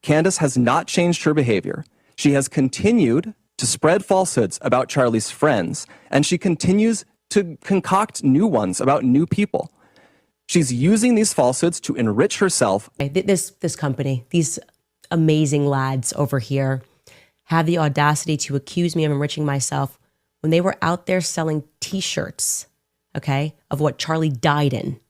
Candace has not changed her behavior. She has continued to spread falsehoods about Charlie's friends, and she continues to concoct new ones about new people. She's using these falsehoods to enrich herself. This company, these amazing lads over here, have the audacity to accuse me of enriching myself when they were out there selling T-shirts, okay, of what Charlie died in.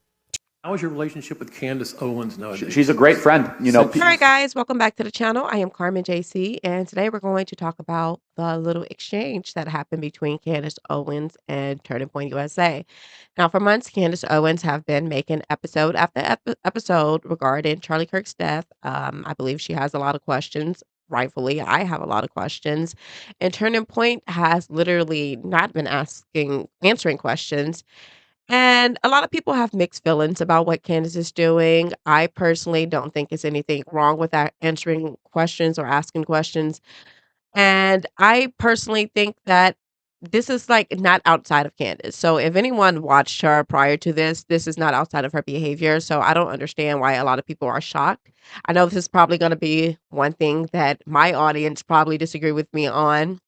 How is your relationship with Candace Owens nowadays? She's a great friend, you know. All right, guys, welcome back to the channel. I am Carmen JC, and today we're going to talk about the little exchange that happened between Candace Owens and Turning Point USA. Now, for months, Candace Owens have been making episode after episode regarding Charlie Kirk's death. I believe she has a lot of questions. Rightfully, I have a lot of questions, and Turning Point has literally not been answering questions. And a lot of people have mixed feelings about what Candace is doing. I personally don't think it's anything wrong with that answering questions or asking questions. And I personally think that this is like not outside of Candace. So if anyone watched her prior to this is not outside of her behavior. So I don't understand why a lot of people are shocked. I know this is probably going to be one thing that my audience probably disagree with me on,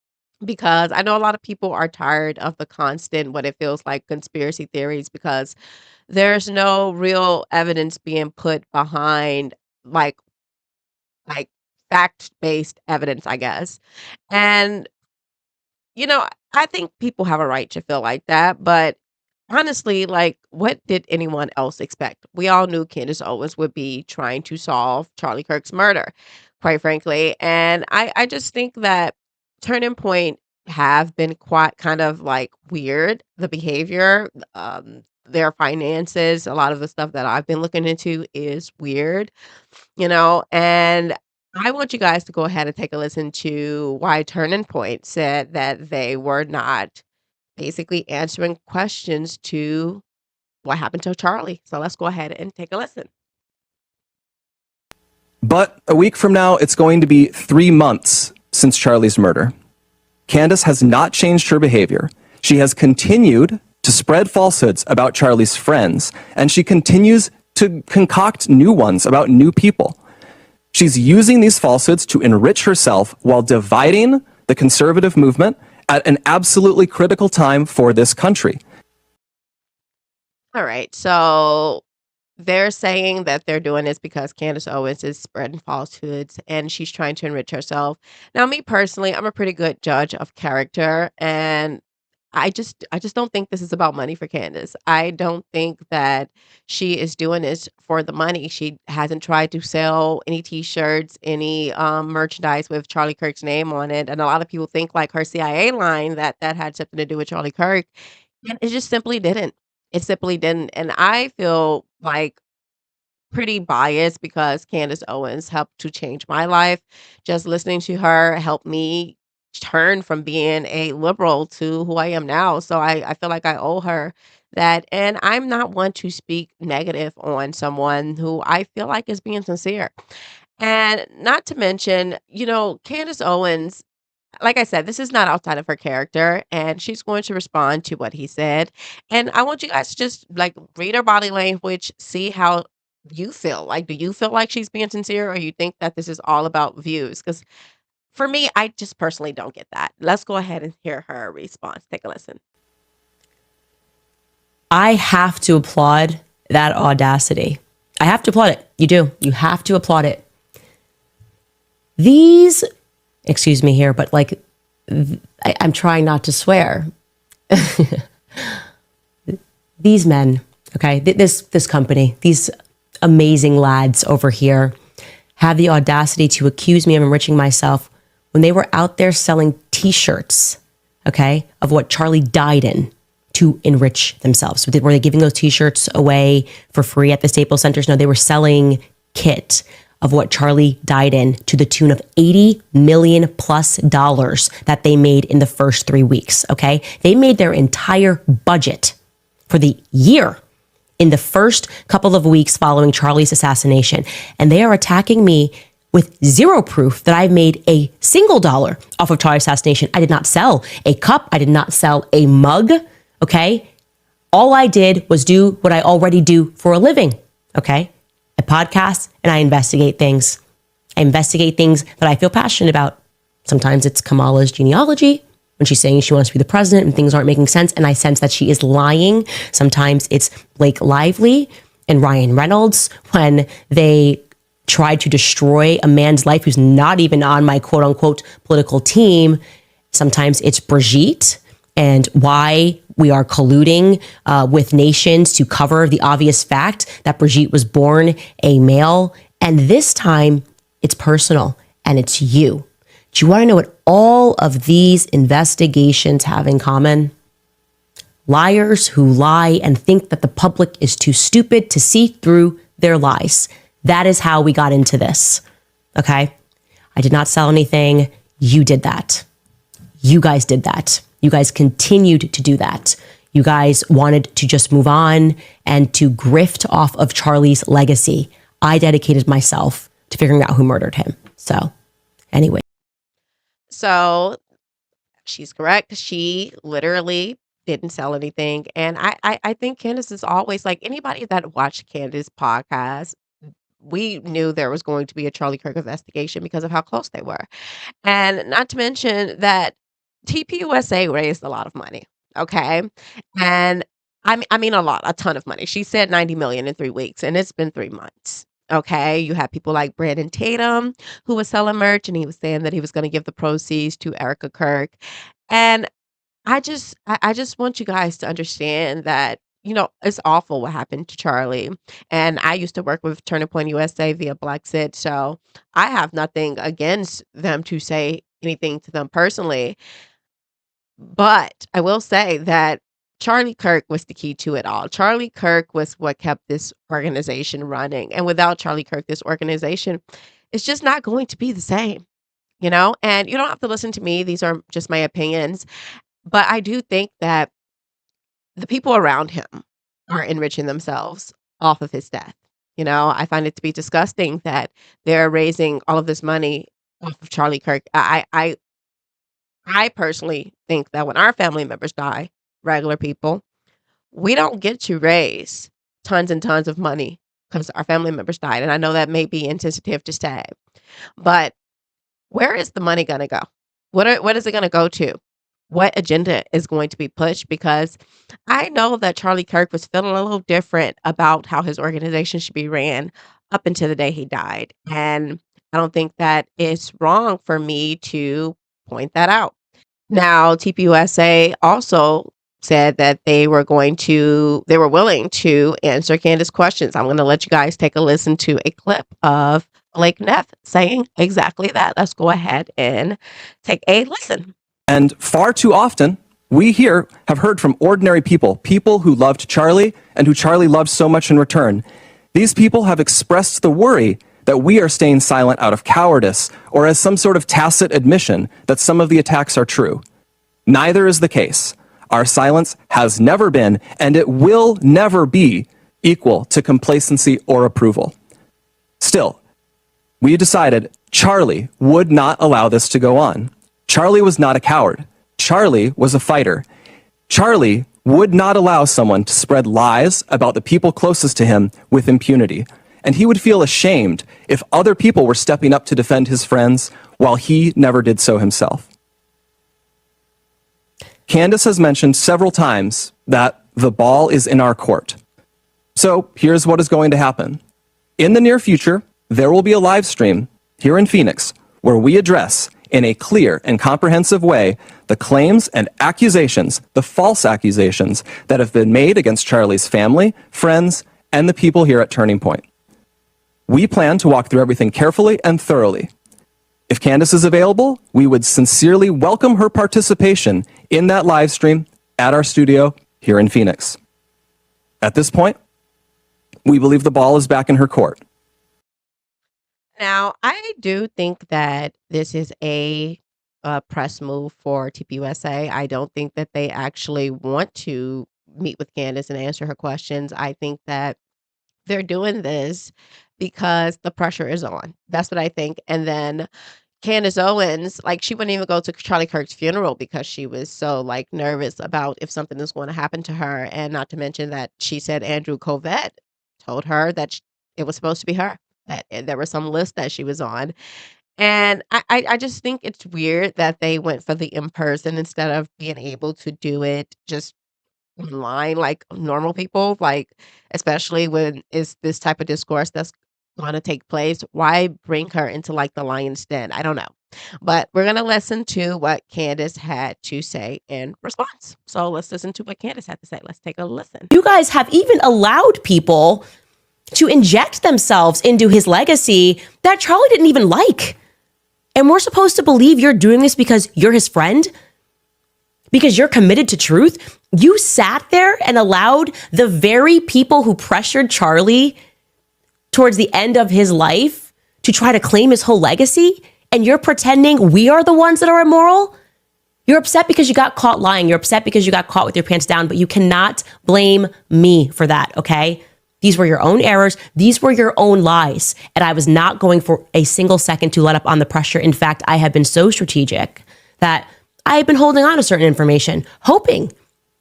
because I know a lot of people are tired of the constant, what it feels like, conspiracy theories, because there's no real evidence being put behind like fact-based evidence, I guess. And I think people have a right to feel like that, but honestly, like, what did anyone else expect? We all knew Candace Owens would be trying to solve Charlie Kirk's murder, quite frankly. And I just think that Turning Point have been quite kind of like weird, the behavior, their finances, a lot of the stuff that I've been looking into is weird, and I want you guys to go ahead and take a listen to why Turning Point said that they were not basically answering questions to what happened to Charlie. So let's go ahead and take a listen. But a week from now, it's going to be 3 months since Charlie's murder. Candace has not changed her behavior. She has continued to spread falsehoods about Charlie's friends, and she continues to concoct new ones about new people. She's using these falsehoods to enrich herself while dividing the conservative movement at an absolutely critical time for this country. All right. So they're saying that they're doing this because Candace Owens is spreading falsehoods and she's trying to enrich herself. Now, me personally, I'm a pretty good judge of character, and I just don't think this is about money for Candace. I don't think that she is doing this for the money. She hasn't tried to sell any T-shirts, any merchandise with Charlie Kirk's name on it. And a lot of people think like her CIA line that had something to do with Charlie Kirk, and it just simply didn't. It simply didn't. And I feel like pretty biased because Candace Owens helped to change my life. Just listening to her helped me turn from being a liberal to who I am now. So I feel like I owe her that. And I'm not one to speak negative on someone who I feel like is being sincere. And not to mention, Candace Owens, like I said, this is not outside of her character, and she's going to respond to what he said. And I want you guys to just like read her body language, see how you feel. Like, do you feel like she's being sincere, or you think that this is all about views? Because for me, I just personally don't get that. Let's go ahead and hear her response. Take a listen. I have to applaud that audacity. I have to applaud it. You do. You have to applaud it. Excuse me here, but like, I'm trying not to swear. These men, okay, this company, these amazing lads over here have the audacity to accuse me of enriching myself when they were out there selling T-shirts, okay, of what Charlie died in to enrich themselves. So were they giving those T-shirts away for free at the Staples Centers? No, they were selling kit of what Charlie died in to the tune of $80 million plus that they made in the first 3 weeks, okay? They made their entire budget for the year in the first couple of weeks following Charlie's assassination. And they are attacking me with zero proof that I've made a single dollar off of Charlie's assassination. I did not sell a cup. I did not sell a mug, okay? All I did was do what I already do for a living, okay? I podcast and I investigate things. I investigate things that I feel passionate about. Sometimes it's Kamala's genealogy when she's saying she wants to be the president and things aren't making sense, and I sense that she is lying. Sometimes it's Blake Lively and Ryan Reynolds when they tried to destroy a man's life who's not even on my quote unquote political team. Sometimes it's Brigitte and why we are colluding with nations to cover the obvious fact that Brigitte was born a male. And this time it's personal and it's you. Do you want to know what all of these investigations have in common? Liars who lie and think that the public is too stupid to see through their lies. That is how we got into this. Okay? I did not sell anything. You did that. You guys did that. You guys continued to do that. You guys wanted to just move on and to grift off of Charlie's legacy. I dedicated myself to figuring out who murdered him. So, anyway. So she's correct. She literally didn't sell anything. And I think Candace is always like anybody that watched Candace podcast, we knew there was going to be a Charlie Kirk investigation because of how close they were. And not to mention that TPUSA raised a lot of money. Okay. And I mean a ton of money. She said 90 million in 3 weeks, and it's been 3 months. Okay. You have people like Brandon Tatum who was selling merch, and he was saying that he was going to give the proceeds to Erica Kirk. And I just want you guys to understand that, it's awful what happened to Charlie. And I used to work with Turning Point USA via Blacksit. So I have nothing against them to say anything to them personally. But I will say that Charlie Kirk was the key to it all. Charlie Kirk was what kept this organization running. And without Charlie Kirk, this organization is just not going to be the same, And you don't have to listen to me. These are just my opinions. But I do think that the people around him are enriching themselves off of his death. I find it to be disgusting that they're raising all of this money off of Charlie Kirk. I personally think that when our family members die, regular people, we don't get to raise tons and tons of money because our family members died. And I know that may be insensitive to say, but where is the money going to go? What is it going to go to? What agenda is going to be pushed? Because I know that Charlie Kirk was feeling a little different about how his organization should be ran up until the day he died. And I don't think that it's wrong for me to point that out. Now, TPUSA also said that they were willing to answer Candace's questions. I'm going to let you guys take a listen to a clip of Blake Neff saying exactly that. Let's go ahead and take a listen. And far too often, we here have heard from ordinary people who loved Charlie and who Charlie loved so much in return. These people have expressed the worry that we are staying silent out of cowardice or as some sort of tacit admission that some of the attacks are true. Neither is the case. Our silence has never been, and it will never be, equal to complacency or approval. Still, we decided Charlie would not allow this to go on. Charlie was not a coward. Charlie was a fighter. Charlie would not allow someone to spread lies about the people closest to him with impunity. And he would feel ashamed if other people were stepping up to defend his friends while he never did so himself. Candace has mentioned several times that the ball is in our court. So here's what is going to happen. In the near future, there will be a live stream here in Phoenix where we address in a clear and comprehensive way the claims and accusations, the false accusations that have been made against Charlie's family, friends, and the people here at Turning Point. We plan to walk through everything carefully and thoroughly. If Candace is available, we would sincerely welcome her participation in that live stream at our studio here in Phoenix. At this point, we believe the ball is back in her court. Now, I do think that this is a press move for TPUSA. I don't think that they actually want to meet with Candace and answer her questions. I think that they're doing this because the pressure is on. That's what I think. And then Candace Owens, she wouldn't even go to Charlie Kirk's funeral because she was so nervous about if something is going to happen to her. And not to mention that she said Andrew Covett told her that it was supposed to be her And there were some lists that she was on. And I just think it's weird that they went for the in-person instead of being able to do it just online like normal people, like, especially when it's this type of discourse that's gonna take place. Why bring her into, like, the lion's den? I don't know. But we're gonna listen to what Candace had to say in response. So let's listen to what Candace had to say. Let's take a listen. You guys have even allowed people to inject themselves into his legacy that Charlie didn't even like. And we're supposed to believe you're doing this because you're his friend? Because you're committed to truth? You sat there and allowed the very people who pressured Charlie towards the end of his life to try to claim his whole legacy? And you're pretending we are the ones that are immoral? You're upset because you got caught lying. You're upset because you got caught with your pants down, but you cannot blame me for that, okay? These were your own errors. These were your own lies. And I was not going for a single second to let up on the pressure. In fact, I have been so strategic that I have been holding on to certain information, hoping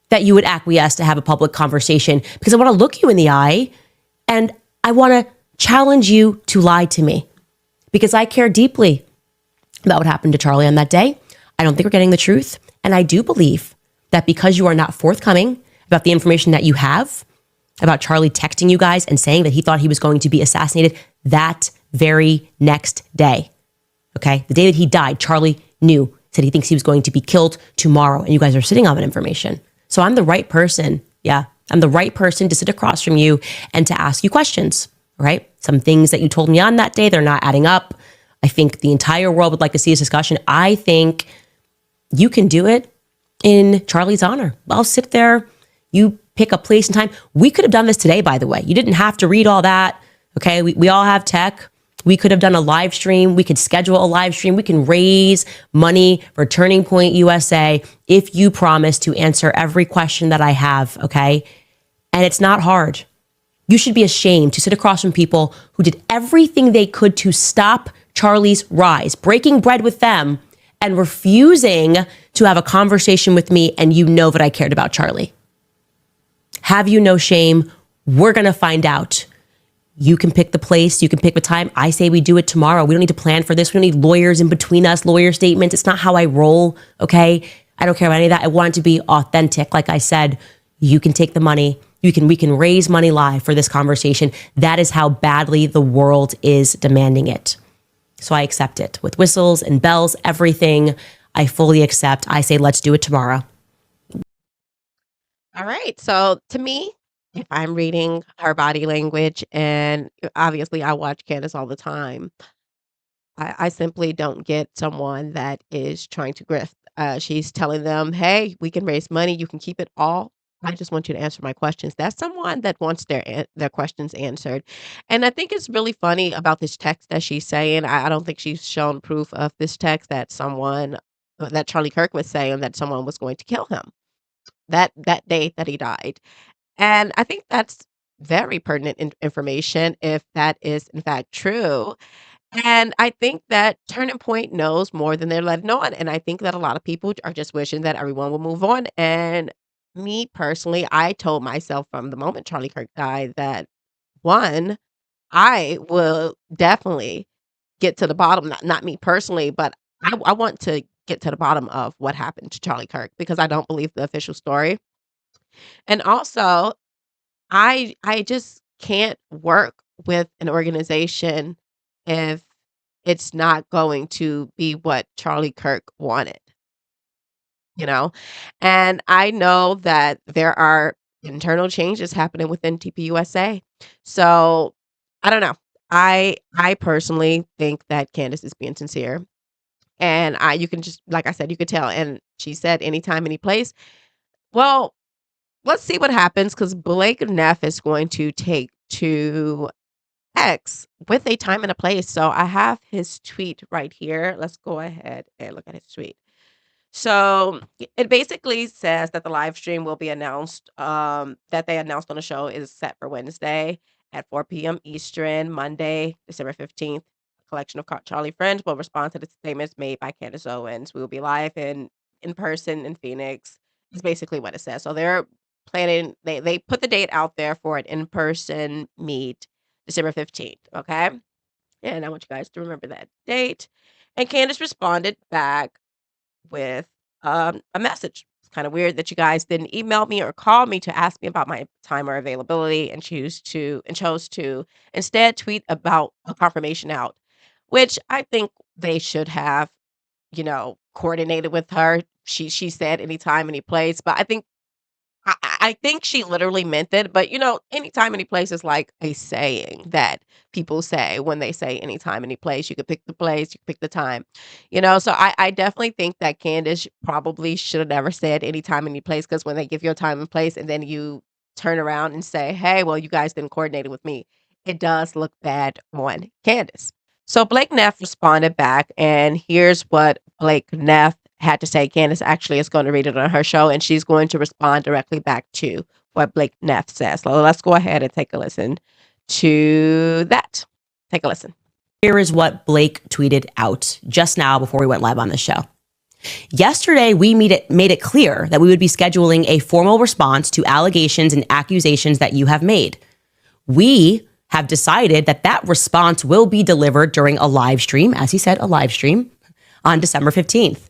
that you would acquiesce to have a public conversation because I want to look you in the eye and I want to challenge you to lie to me because I care deeply about what happened to Charlie on that day. I don't think we're getting the truth. And I do believe that because you are not forthcoming about the information that you have, about Charlie texting you guys and saying that he thought he was going to be assassinated that very next day. Okay? The day that he died, Charlie knew, said he thinks he was going to be killed tomorrow. And you guys are sitting on that information. So I'm the right person. Yeah. I'm the right person to sit across from you and to ask you questions. Right? Some things that you told me on that day, they're not adding up. I think the entire world would like to see this discussion. I think you can do it in Charlie's honor. I'll sit there. You pick a place and time. We could have done this today, by the way. You didn't have to read all that. Okay. We all have tech. We could have done a live stream. We could schedule a live stream. We can raise money for Turning Point USA if you promise to answer every question that I have. Okay. And it's not hard. You should be ashamed to sit across from people who did everything they could to stop Charlie's rise, breaking bread with them and refusing to have a conversation with me. And you know that I cared about Charlie. Have you no shame? We're going to find out. You can pick the place. You can pick the time. I say we do it tomorrow. We don't need to plan for this. We don't need lawyers in between us, lawyer statements. It's not how I roll, okay? I don't care about any of that. I want it to be authentic. Like I said, you can take the money. We can raise money live for this conversation. That is how badly the world is demanding it. So I accept it. With whistles and bells, everything, I fully accept. I say, let's do it tomorrow. All right. So to me, if I'm reading her body language, and obviously I watch Candace all the time, I simply don't get someone that is trying to grift. She's telling them, hey, we can raise money. You can keep it all. I just want you to answer my questions. That's someone that wants their questions answered. And I think it's really funny about this text that she's saying. I don't think she's shown proof of this text that that Charlie Kirk was saying that someone was going to kill him that day that he died. And I think that's very pertinent information if that is in fact true. And I think that Turning Point knows more than they're letting on. And I think that a lot of people are just wishing that everyone will move on. And me personally, I told myself from the moment Charlie Kirk died that one, I will definitely get to the bottom, not me personally, but I want to get to the bottom of what happened to Charlie Kirk because I don't believe the official story. And also, I just can't work with an organization if it's not going to be what Charlie Kirk wanted, you know? And I know that there are internal changes happening within TPUSA. So, I don't know. I personally think that Candace is being sincere. And you can just like I said, you could tell. And she said anytime, any place. Well, let's see what happens because Blake Neff is going to take to X with a time and a place. So I have his tweet right here. Let's go ahead and look at his tweet. So it basically says that the live stream will be announced, that they announced on the show is set for Wednesday at 4 p.m. Eastern, Monday, December 15th. A collection of Charlie friends will respond to the statements made by Candace Owens. We will be live in person in Phoenix. Is basically what it says. So they're planning, they put the date out there for an in-person meet December 15th. Okay. And I want you guys to remember that date. And Candace responded back with a message. It's kind of weird that you guys didn't email me or call me to ask me about my time or availability and chose to instead tweet about a confirmation out, which I think they should have, coordinated with her. She said anytime, any place, but I think she literally meant it, but, anytime, any place is like a saying that people say when they say anytime, any place. You could pick the place, you could pick the time, So I definitely think that Candace probably should have never said anytime, any place, because when they give you a time and place and then you turn around and say, "Hey, well, you guys didn't coordinate it with me," it does look bad on Candace. So Blake Neff responded back, and here's what Blake Neff had to say. Candace actually is going to read it on her show, and she's going to respond directly back to what Blake Neff says. So let's go ahead and take a listen to that. Take a listen. Here is what Blake tweeted out just now before we went live on the show. Yesterday, we made it clear that we would be scheduling a formal response to allegations and accusations that you have made. We have decided that response will be delivered during a live stream, as he said, a live stream on December 15th.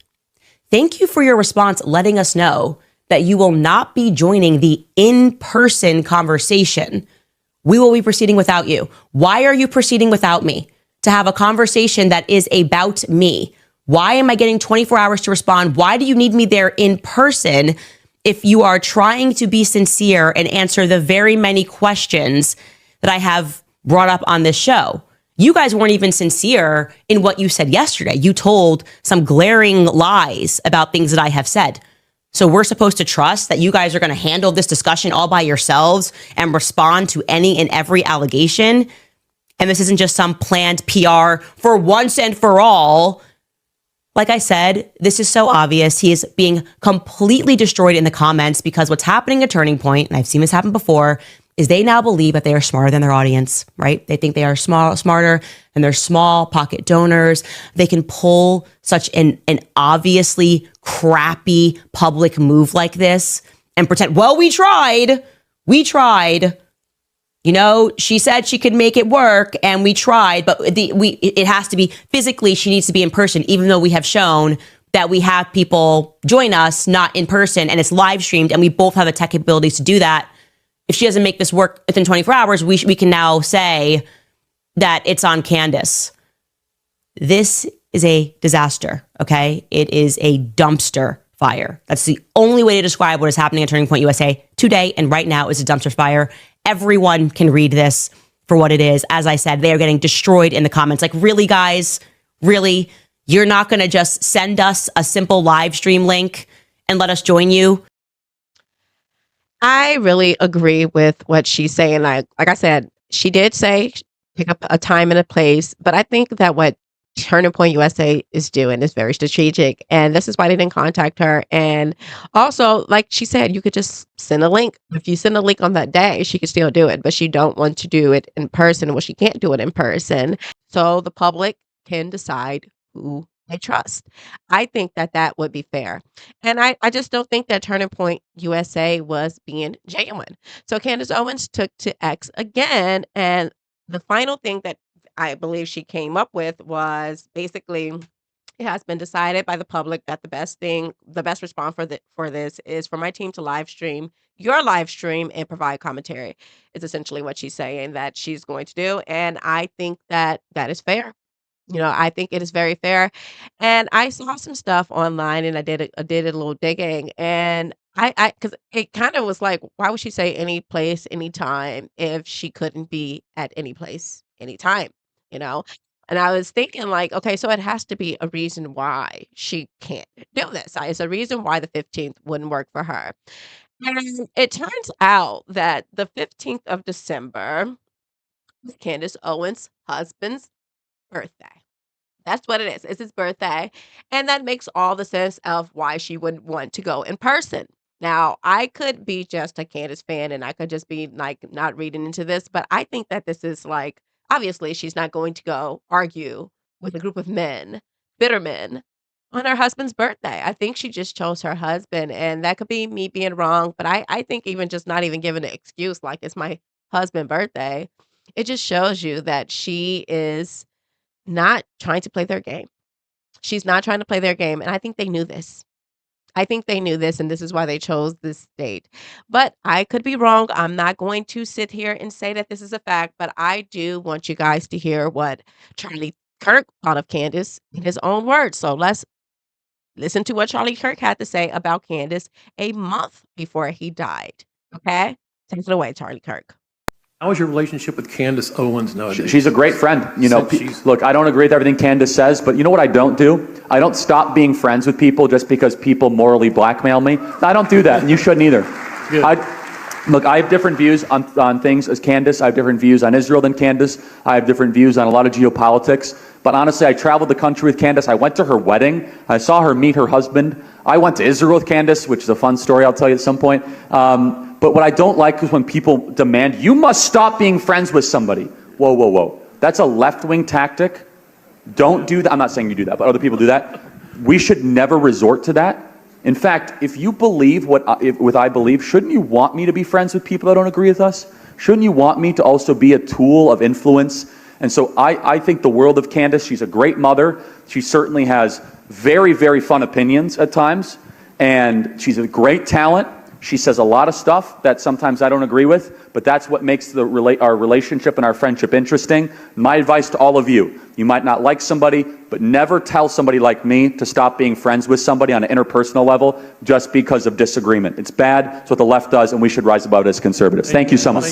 Thank you for your response, letting us know that you will not be joining the in-person conversation. We will be proceeding without you. Why are you proceeding without me? To have a conversation that is about me. Why am I getting 24 hours to respond? Why do you need me there in person if you are trying to be sincere and answer the very many questions that I have brought up on this show? You guys weren't even sincere in what you said yesterday. You told some glaring lies about things that I have said. So we're supposed to trust that you guys are going to handle this discussion all by yourselves and respond to any and every allegation. And this isn't just some planned PR for once and for all. Like I said, this is so obvious. He is being completely destroyed in the comments because what's happening at Turning Point, and I've seen this happen before, is they now believe that they are smarter than their audience, right? They think they are smarter than their small pocket donors. They can pull such an obviously crappy public move like this and pretend, well, we tried. She said she could make it work and we tried, but it has to be physically, she needs to be in person, even though we have shown that we have people join us not in person and it's live streamed and we both have the tech capabilities to do that. If she doesn't make this work within 24 hours, we can now say that it's on Candace. This is a disaster, okay? It is a dumpster fire. That's the only way to describe what is happening at Turning Point USA today and right now is a dumpster fire. Everyone can read this for what it is. As I said, they are getting destroyed in the comments. Like, really, guys? Really? You're not going to just send us a simple live stream link and let us join you? I really agree with what she's saying. Like I said, she did say pick up a time and a place, but I think that what Turning Point USA is doing is very strategic, and this is why they didn't contact her. And also, like she said, you could just send a link. If you send a link on that day, she could still do it, but she don't want to do it in person. Well, she can't do it in person, so the public can decide who they trust. I think that would be fair. And I just don't think that Turning Point USA was being genuine. So Candace Owens took to X again, and the final thing that I believe she came up with was basically it has been decided by the public that the best response for this is for my team to live stream your live stream and provide commentary. Is essentially what she's saying that she's going to do, and I think that is fair. I think it is very fair. And I saw some stuff online and I did a little digging and because it kind of was like, why would she say any place, anytime if she couldn't be at any place, anytime, you know? And I was thinking like, okay, so it has to be a reason why she can't do this. It's a reason why the 15th wouldn't work for her. And it turns out that the 15th of December is Candace Owens' husband's birthday. That's what it is. It's his birthday. And that makes all the sense of why she would want to go in person. Now, I could be just a Candace fan and I could just be like not reading into this, but I think that this is like, obviously, she's not going to go argue with a group of men, bitter men, on her husband's birthday. I think she just chose her husband, and that could be me being wrong, but I think even just not even giving an excuse like it's my husband's birthday, it just shows you that she is not trying to play their game. She's not trying to play their game, and I think they knew this. I think they knew this, and this is why they chose this date. But I could be wrong. I'm not going to sit here and say that this is a fact, but I do want you guys to hear what Charlie Kirk thought of Candace in his own words. So let's listen to what Charlie Kirk had to say about Candace a month before he died. Okay? Take it away, Charlie Kirk. How is your relationship with Candace Owens nowadays? She's a great friend. You know, look, I don't agree with everything Candace says, but you know what I don't do? I don't stop being friends with people just because people morally blackmail me. I don't do that, and you shouldn't either. Look, I have different views on things as Candace. I have different views on Israel than Candace. I have different views on a lot of geopolitics. But honestly, I traveled the country with Candace. I went to her wedding. I saw her meet her husband. I went to Israel with Candace, which is a fun story I'll tell you at some point. But what I don't like is when people demand, you must stop being friends with somebody. Whoa, whoa, whoa. That's a left-wing tactic. Don't do that. I'm not saying you do that, but other people do that. We should never resort to that. In fact, if you believe what I believe, shouldn't you want me to be friends with people that don't agree with us? Shouldn't you want me to also be a tool of influence? And so I think the world of Candace. She's a great mother. She certainly has very, very fun opinions at times. And she's a great talent. She says a lot of stuff that sometimes I don't agree with, but that's what makes our relationship and our friendship interesting. My advice to all of you, you might not like somebody, but never tell somebody like me to stop being friends with somebody on an interpersonal level just because of disagreement. It's bad. It's what the left does, and we should rise above it as conservatives. Thank you so much.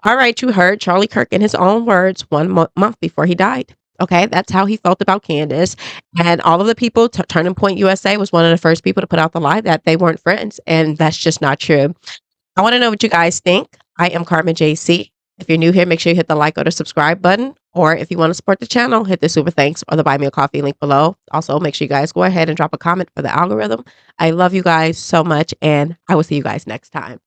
All right, you heard Charlie Kirk in his own words 1 month before he died. Okay, that's how he felt about Candace. And all of the people, Turning Point USA was one of the first people to put out the lie that they weren't friends. And that's just not true. I want to know what you guys think. I am Carmen JC. If you're new here, make sure you hit the like or the subscribe button. Or if you want to support the channel, hit the super thanks or the buy me a coffee link below. Also, make sure you guys go ahead and drop a comment for the algorithm. I love you guys so much, and I will see you guys next time.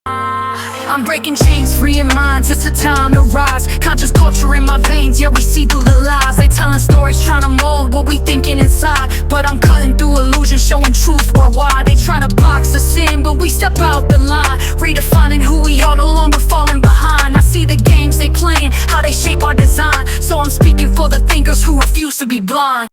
I'm breaking chains, freeing minds, it's a time to rise. Conscious culture in my veins, yeah, we see through the lies. They telling stories, trying to mold what we thinking inside. But I'm cutting through illusions, showing truth worldwide. They trying to box us in, but we step out the line. Redefining who we are, no longer falling behind. I see the games they playing, how they shape our design. So I'm speaking for the thinkers who refuse to be blind.